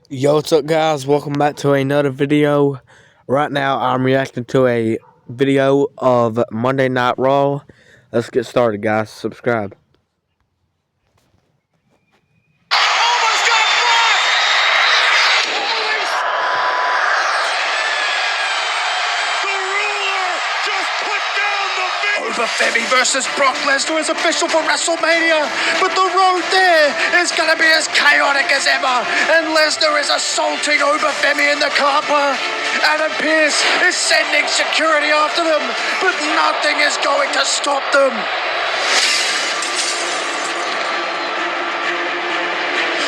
Yo, what's up guys? Welcome back to another video. Right now I'm reacting to a video of Monday Night Raw. Let's get started, guys. Subscribe. Almost got blocked! The ruler just put down the Obafemi versus Brock Lesnar is official for WrestleMania, but the road there is going to be as chaotic as ever, and Lesnar is assaulting Obafemi in the car park. Adam Pearce is sending security after them, but nothing is going to stop them.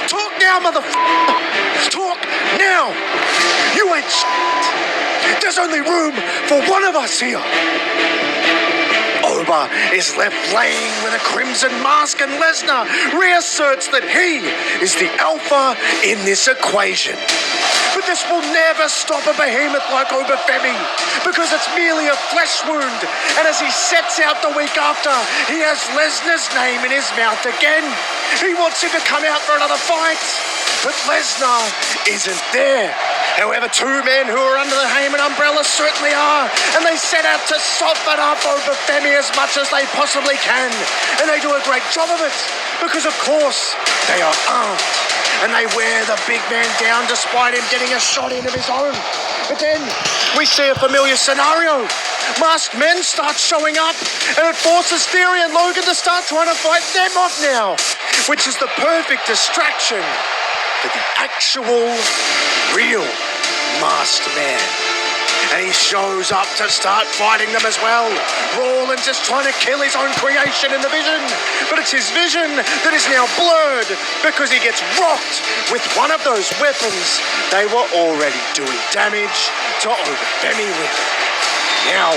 Talk now, motherfucker! Talk now! You ain't shit! There's only room for one of us here! Oba is left laying with a crimson mask, and Lesnar reasserts that he is the alpha in this equation. But this will never stop a behemoth like Obafemi, because it's merely a flesh wound, and as he sets out the week after, he has Lesnar's name in his mouth again. He wants him to come out for another fight, but Lesnar isn't there. However, two men who are under the Heyman umbrella certainly are, and they set out to soften up Obafemi as much as they possibly can, and they do a great job of it, because of course they are armed, and they wear the big man down despite him getting a shot in of his own. But then we see a familiar scenario. Masked men start showing up, and it forces Theory and Logan to start trying to fight them off now, which is the perfect distraction for the actual, real Masked Man. And he shows up to start fighting them as well. Rollins is trying to kill his own creation in the Vision, but it's his vision that is now blurred because he gets rocked with one of those weapons they were already doing damage to Obafemi with. Now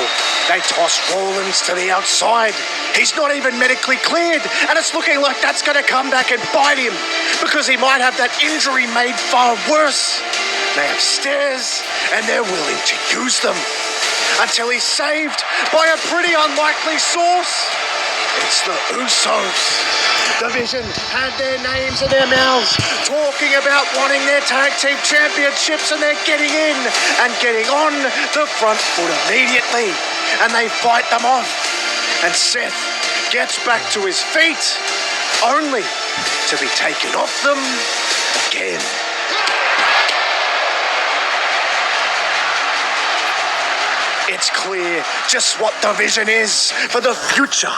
they toss Rollins to the outside. He's not even medically cleared, and it's looking like that's going to come back and bite him, because he might have that injury made far worse. They have stairs, and they're willing to use them, until he's saved by a pretty unlikely source. It's the Usos. The Vision had their names in their mouths, talking about wanting their tag team championships, and they're getting in and getting on the front foot immediately, and they fight them off, and Seth gets back to his feet, only to be taken off them again. It's clear just what the vision is for the future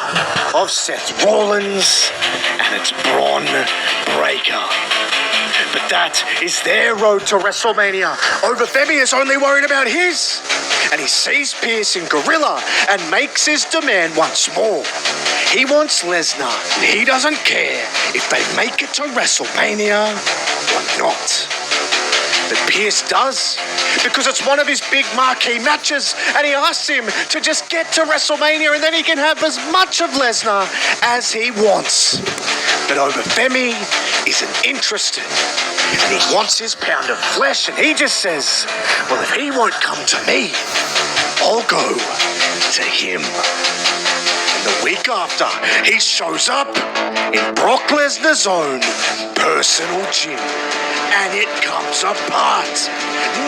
of Seth Rollins, and it's Braun Breaker. But that is their road to WrestleMania. Obafemi is only worried about his, and he sees Pearce in Gorilla and makes his demand once more. He wants Lesnar, and he doesn't care if they make it to WrestleMania or not. But Pearce does, because it's one of his big marquee matches, and he asks him to just get to WrestleMania, and then he can have as much of Lesnar as he wants. But Obafemi isn't interested, and he wants his pound of flesh, and he just says, well, if he won't come to me, I'll go to him. And the week after, he shows up in Brock Lesnar's own personal gym, and it comes apart.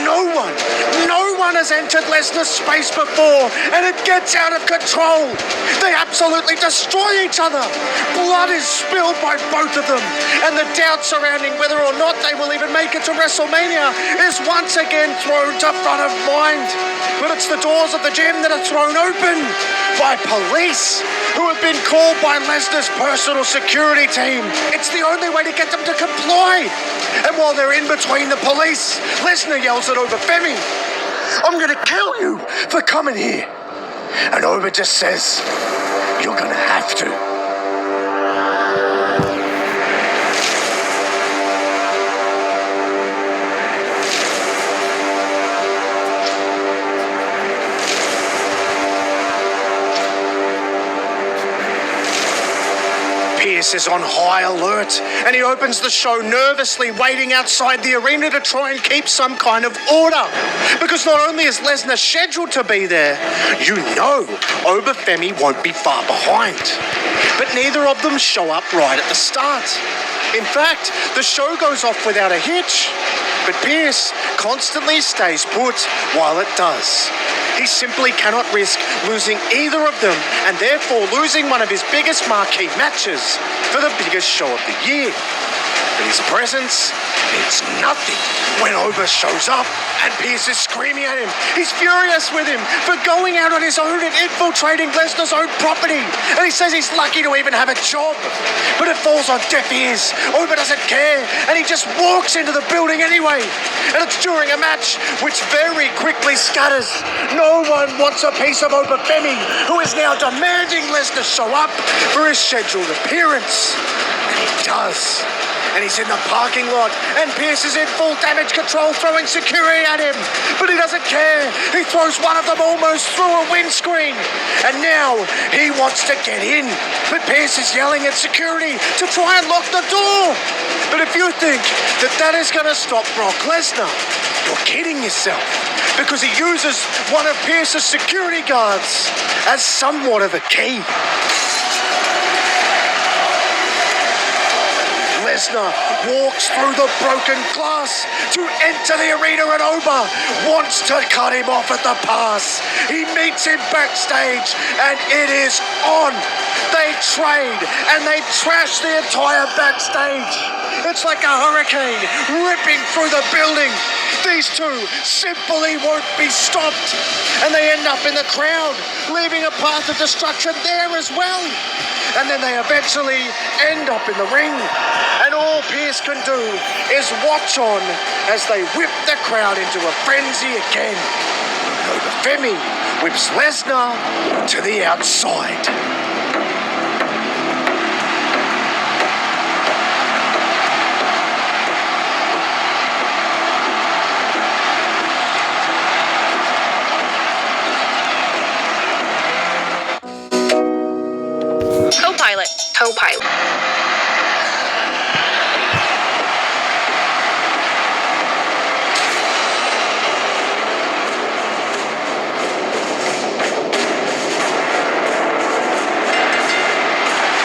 No one has entered Lesnar's space before, and it gets out of control. They absolutely destroy each other. Blood is spilled by both of them, and the doubt surrounding whether or not they will even make it to WrestleMania is once again thrown to front of mind. But it's the doors of the gym that are thrown open by police who have been called by Lesnar's personal security team. It's the only way to get them to comply. And while they're in between the police, Lesnar yells at Obafemi, I'm going to kill you for coming here. And Oba just says, you're going to have to. Pearce is on high alert, and he opens the show nervously, waiting outside the arena to try and keep some kind of order. Because not only is Lesnar scheduled to be there, you know Obafemi won't be far behind. But neither of them show up right at the start. In fact, the show goes off without a hitch. But Pearce constantly stays put while it does. He simply cannot risk losing either of them and therefore losing one of his biggest marquee matches for the biggest show of the year. But his presence means nothing when Oba shows up and Pearce is screaming at him. He's furious with him for going out on his own and infiltrating Lesnar's own property. And he says he's lucky to even have a job. But it falls on deaf ears. Oba doesn't care and he just walks into the building anyway. And it's during a match which very quickly scatters. No one wants a piece of Obafemi, who is now demanding Lesnar show up for his scheduled appearance. And he does. And he's in the parking lot, and Pearce is in full damage control, throwing security at him. But he doesn't care. He throws one of them almost through a windscreen. And now he wants to get in. But Pearce is yelling at security to try and lock the door. But if you think that that is going to stop Brock Lesnar, you're kidding yourself. Because he uses one of Pearce's security guards as somewhat of a key. Lesnar walks through the broken glass to enter the arena, and Oba wants to cut him off at the pass. He meets him backstage and it is on. They trade and they trash the entire backstage. It's like a hurricane ripping through the building. These two simply won't be stopped, and they end up in the crowd, leaving a path of destruction there as well. And then they eventually end up in the ring, and all Pearce can do is watch on as they whip the crowd into a frenzy again. Obafemi whips Lesnar to the outside. Co-pilot.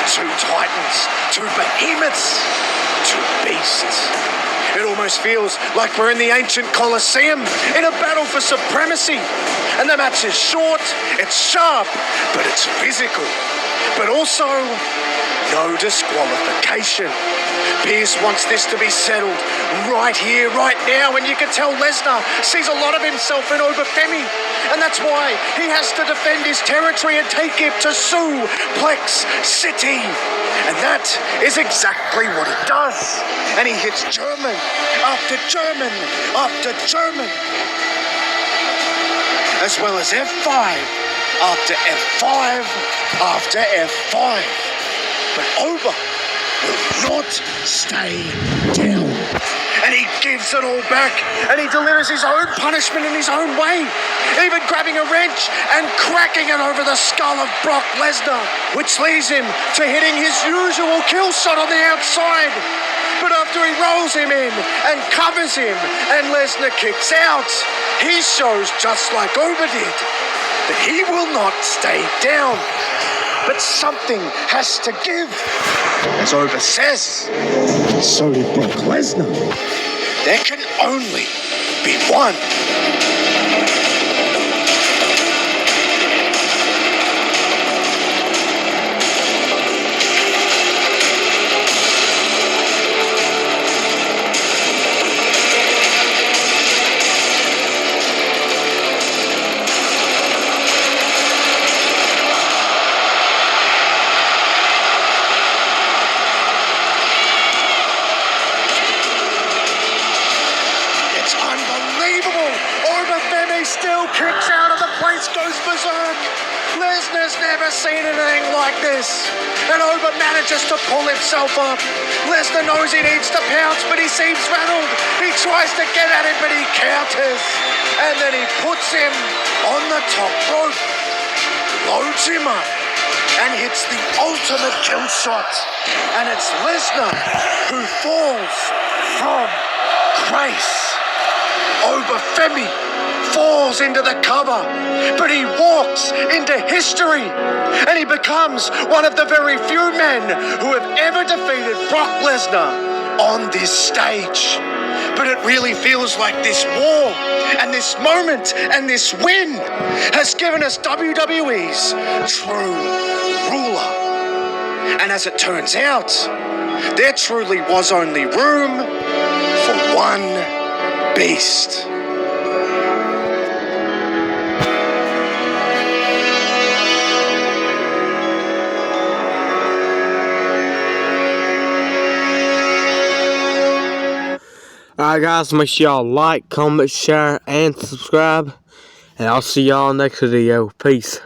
Two titans, two behemoths, two beasts. It almost feels like we're in the ancient Colosseum in a battle for supremacy. And the match is short, it's sharp, but it's physical. But also, no disqualification. Pearce wants this to be settled right here, right now, and you can tell Lesnar sees a lot of himself in Obafemi, and that's why he has to defend his territory and take him to Suplex City. And that is exactly what he does. And he hits German after German after German, as well as F5 after F5 after F5. But Oba will not stay down. And he gives it all back, and he delivers his own punishment in his own way, even grabbing a wrench and cracking it over the skull of Brock Lesnar, which leads him to hitting his usual kill shot on the outside. But after he rolls him in and covers him and Lesnar kicks out, he shows, just like Oba did, that he will not stay down. But something has to give. As Oba says, so did Brock Lesnar. There can only be one. Kicks out and the place goes berserk. Lesnar's never seen anything like this. And Oba manages to pull himself up. Lesnar knows he needs to pounce, but he seems rattled. He tries to get at him, but he counters. And then he puts him on the top rope, loads him up, and hits the ultimate kill shot. And it's Lesnar who falls from grace. Obafemi falls into the cover, but he walks into history, and he becomes one of the very few men who have ever defeated Brock Lesnar on this stage. But it really feels like this war and this moment and this win has given us WWE's true ruler. And as it turns out, there truly was only room for one beast. Alright guys, make sure y'all like, comment, share, and subscribe. And I'll see y'all next video. Peace.